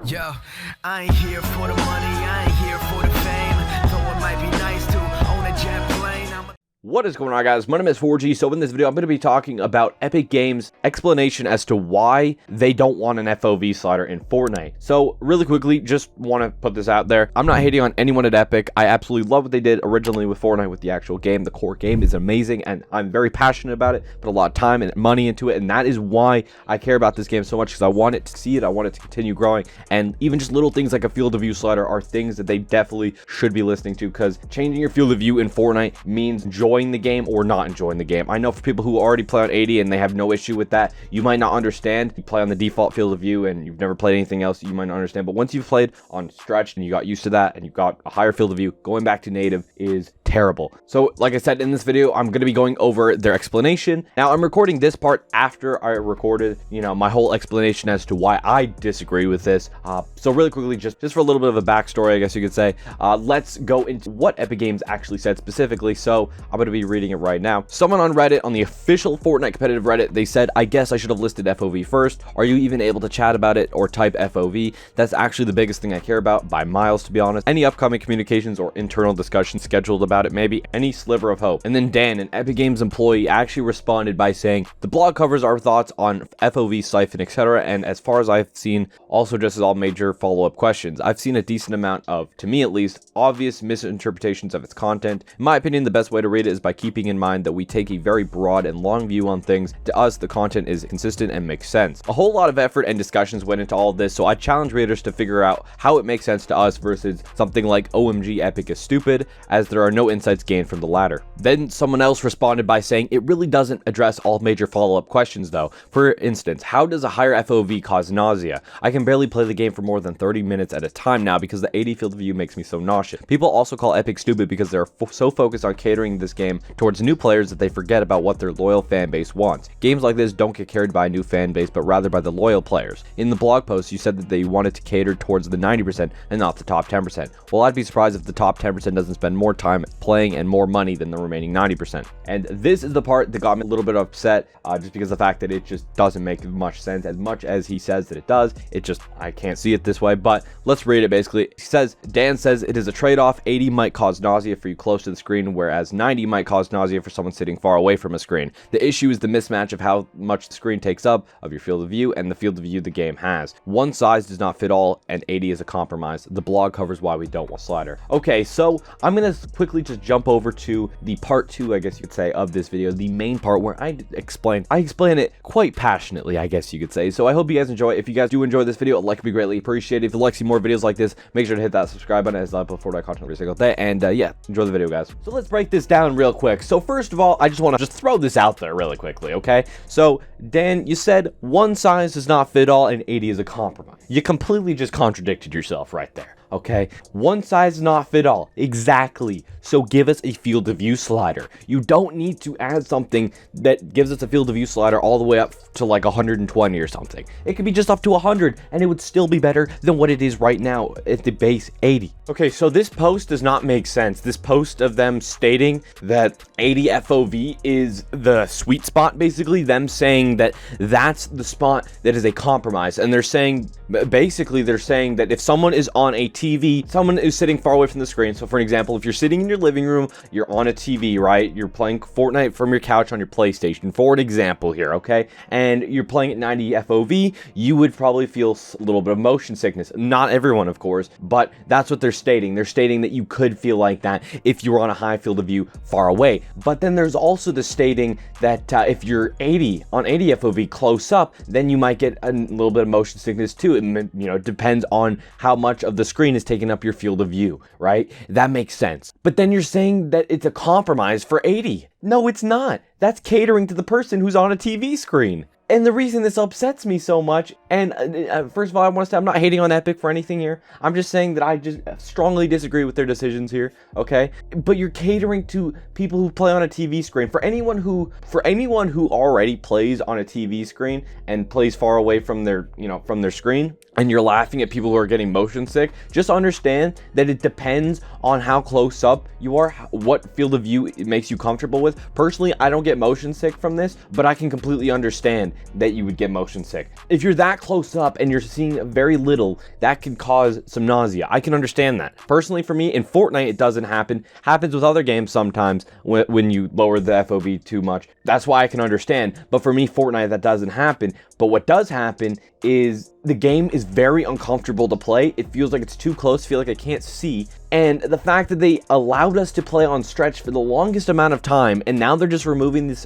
Yo, I ain't here for the money, I ain't here for the fame. Though it might be nice to own a jet plane. What is going on, guys? My name is 4G. So in this video, I'm going to be talking about Epic Games' explanation as to why they don't want an FOV slider in Fortnite. So really quickly, just want to put this out there. I'm not hating on anyone at Epic. I absolutely love what they did originally with Fortnite, with the actual game. The core game is amazing, and I'm very passionate about it. Put a lot of time and money into it, and that is why I care about this game so much, because I want it to see it. I want it to continue growing, and even just little things like a field of view slider are things that they definitely should be listening to, because changing your field of view in Fortnite means enjoying the game or not enjoying the game. I know for people who already play on 80 and they have no issue with that, you might not understand. You play on the default field of view and you've never played anything else, you might not understand. But once you've played on stretch and you got used to that and you've got a higher field of view, going back to native is terrible. So like I said, in this video, I'm going to be going over their explanation. Now, I'm recording this part after I recorded, my whole explanation as to why I disagree with this. So really quickly, just for a little bit of a backstory, I guess you could say, let's go into what Epic Games actually said specifically. So I'm going to be reading it right now. Someone on Reddit, on the official Fortnite competitive Reddit, they said, I guess I should have listed FOV first. Are you even able to chat about it or type FOV? That's actually the biggest thing I care about by miles, to be honest. Any upcoming communications or internal discussions scheduled about it, maybe any sliver of hope. And then Dan, an Epic Games employee, actually responded by saying, the blog covers our thoughts on FOV, siphon, etc. And as far as I've seen, also just as all major follow-up questions. I've seen a decent amount of, to me at least, obvious misinterpretations of its content. In my opinion, the best way to read it is by keeping in mind that we take a very broad and long view on things. To us, the content is consistent and makes sense. A whole lot of effort and discussions went into all of this, so I challenge readers to figure out how it makes sense to us versus something like OMG Epic is stupid, as there are no insights gained from the latter. Then someone else responded by saying, it really doesn't address all major follow-up questions though. For instance, how does a higher FOV cause nausea? I can barely play the game for more than 30 minutes at a time now because the 80 field of view makes me so nauseous. People also call Epic stupid because they're so focused on catering this game towards new players that they forget about what their loyal fan base wants. Games like this don't get carried by a new fan base, but rather by the loyal players. In the blog post, you said that they wanted to cater towards the 90% and not the top 10%. Well, I'd be surprised if the top 10% doesn't spend more time playing and more money than the remaining 90%. And this is the part that got me a little bit upset, just because of the fact that it just doesn't make much sense. As much as he says that it does, I can't see it this way. But let's read it. Basically, he says, Dan says it is a trade-off. 80 might cause nausea for you close to the screen, whereas 90 might cause nausea for someone sitting far away from a screen. The issue is the mismatch of how much the screen takes up of your field of view and the field of view the game has. One size does not fit all, and 80 is a compromise. The blog covers why we don't want slider. Okay, so I'm gonna quickly just jump over to the part 2, I guess you could say, of this video, the main part where I explain it quite passionately, I guess you could say. So I hope you guys enjoy. If you guys do enjoy this video, a like would be greatly appreciated. If you'd like to see more videos like this, make sure to hit that subscribe button, as I upload Fortnite content every single day. And yeah, enjoy the video, guys. So let's break this down real quick. So first of all, I just want to throw this out there really quickly, okay? So Dan, you said one size does not fit all and 80 is a compromise. You completely just contradicted yourself right there. Okay, one size does not fit all. Exactly. So give us a field of view slider. You don't need to add something that gives us a field of view slider all the way up to like 120 or something. It could be just up to 100 and it would still be better than what it is right now at the base 80. Okay, so this post does not make sense. This post of them stating that 80 FOV is the sweet spot, basically them saying that that's the spot that is a compromise. And they're saying that if someone is on a TV, someone is sitting far away from the screen. So for an example, if you're sitting in your living room, you're on a TV, right? You're playing Fortnite from your couch on your PlayStation, for an example here, okay? And you're playing at 90 FOV, you would probably feel a little bit of motion sickness. Not everyone, of course, but that's what they're stating. They're stating that you could feel like that if you were on a high field of view far away. But then there's also the stating that if you're on 80 FOV close up, then you might get a little bit of motion sickness too. It depends on how much of the screen is taking up your field of view, right? That makes sense. But then you're saying that it's a compromise for 80. No, it's not. That's catering to the person who's on a TV screen. And the reason this upsets me so much, and first of all, I want to say I'm not hating on Epic for anything here. I'm just saying that I just strongly disagree with their decisions here, okay? But you're catering to people who play on a TV screen. For anyone who already plays on a TV screen and plays far away from their, from their screen, and you're laughing at people who are getting motion sick, just understand that it depends on how close up you are, what field of view it makes you comfortable with. Personally, I don't get motion sick from this, but I can completely understand that you would get motion sick. If you're that close up and you're seeing very little, that can cause some nausea. I can understand that. Personally, for me, in Fortnite, it doesn't happen. Happens with other games sometimes when you lower the FOV too much. That's why I can understand. But for me, Fortnite, that doesn't happen. But what does happen is the game is very uncomfortable to play. It feels like it's too close, feel like I can't see. And the fact that they allowed us to play on stretch for the longest amount of time, and now they're just removing this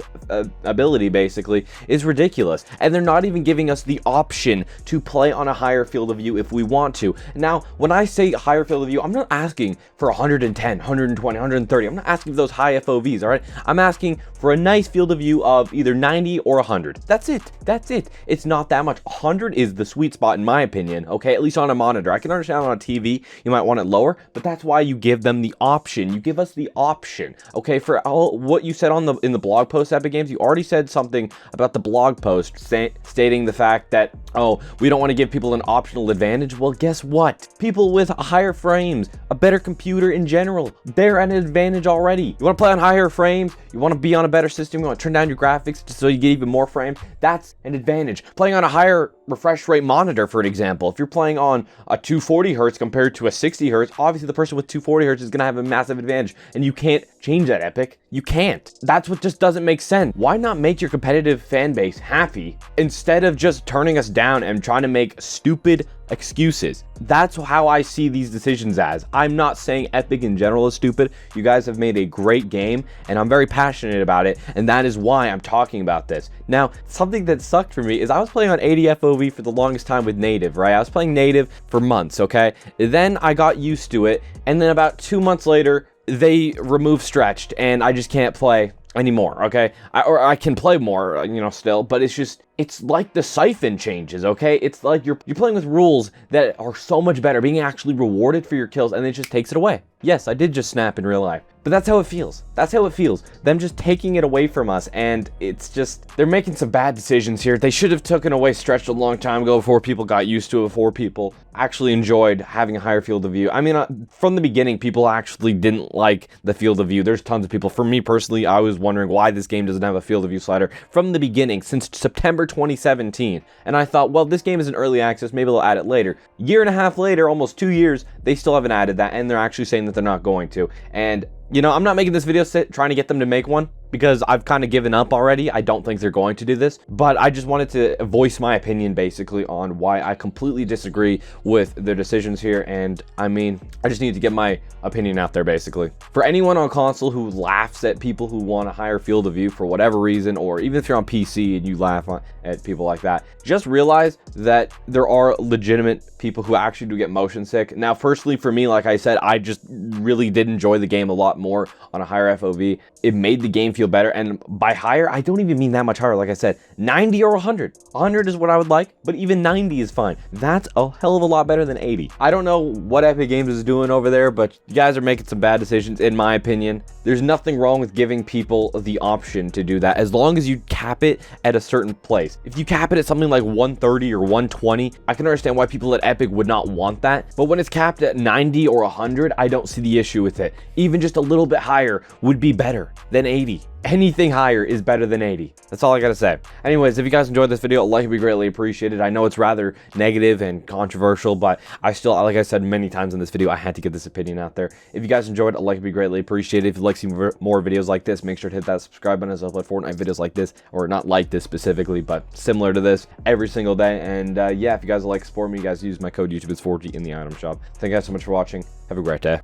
ability basically, is ridiculous. And they're not even giving us the option to play on a higher field of view if we want to. Now, when I say higher field of view, I'm not asking for 110, 120, 130. I'm not asking for those high FOVs, all right? I'm asking for a nice field of view of either 90 or 100. That's it. That's it. It's not that much. 100 is the sweet spot in my opinion, okay? At least on a monitor. I can understand on a TV, you might want it lower, but that's why you give them the option. You give us the option, okay? For all what you said in the blog post, Epic Games, you already said something about the blog post stating the fact that, oh, we don't want to give people an optional advantage. Well, guess what? People with higher frames, a better computer in general, they're at an advantage already. You want to play on higher frames, you want to be on a better system, you want to turn down your graphics so you get even more frames, that's an advantage. Playing on a higher refresh rate monitor, for an example, if you're playing on a 240 hertz compared to a 60 hertz, obviously the person with 240 hertz is going to have a massive advantage, and you can't change that, Epic. You can't. That's what just doesn't make sense. Why not make your competitive fan base happy instead of just turning us down and trying to make stupid excuses? That's how I see these decisions as. I'm not saying Epic in general is stupid. You guys have made a great game, and I'm very passionate about it, and that is why I'm talking about this. Now, something that sucked for me is I was playing on 80 FOV for the longest time with native, right? I was playing native for months, okay? Then I got used to it, and then about 2 months later, they removed stretched, and I just can't play anymore, okay? I can play more, still, but it's like the siphon changes, okay? It's like you're playing with rules that are so much better, being actually rewarded for your kills, and it just takes it away. Yes, I did just snap in real life, but that's how it feels. That's how it feels. Them just taking it away from us, and it's just, they're making some bad decisions here. They should have taken away stretched a long time ago before people got used to it, before people actually enjoyed having a higher field of view. I mean, from the beginning, people actually didn't like the field of view. There's tons of people. For me personally, I was wondering why this game doesn't have a field of view slider from the beginning, since September 2017. And I thought, well, this game is in early access, maybe they'll add it later. Year and a half later, almost 2 years, they still haven't added that, and they're actually saying that they're not going to. And I'm not making this video trying to get them to make one, because I've kind of given up already. I don't think they're going to do this, but I just wanted to voice my opinion basically on why I completely disagree with their decisions here. And I mean, I just need to get my opinion out there basically. For anyone on console who laughs at people who want a higher field of view for whatever reason, or even if you're on PC and you laugh at people like that, just realize that there are legitimate people who actually do get motion sick. Now, firstly, for me, like I said, I just really did enjoy the game a lot more on a higher FOV. It made the game feel better, and by higher, I don't even mean that much higher. Like I said, 90 or 100. 100 is what I would like, but even 90 is fine. That's a hell of a lot better than 80. I don't know what Epic Games is doing over there, but you guys are making some bad decisions, in my opinion. There's nothing wrong with giving people the option to do that, as long as you cap it at a certain place. If you cap it at something like 130 or 120, I can understand why people at Epic would not want that. But when it's capped at 90 or 100, I don't see the issue with it. Even just a little bit higher would be better than 80. Anything higher is better than 80. That's all I gotta say. Anyways, if you guys enjoyed this video, a like would be greatly appreciated. I know it's rather negative and controversial, but I still, like I said many times in this video, I had to get this opinion out there. If you guys enjoyed, a like would be greatly appreciated. If you'd like to see more videos like this, make sure to hit that subscribe button, as I upload Fortnite videos like this, or not like this specifically, but similar to this every single day. And yeah, if you guys would like to support me, you guys use my code YouTube, it's 4G in the item shop. Thank you guys so much for watching. Have a great day.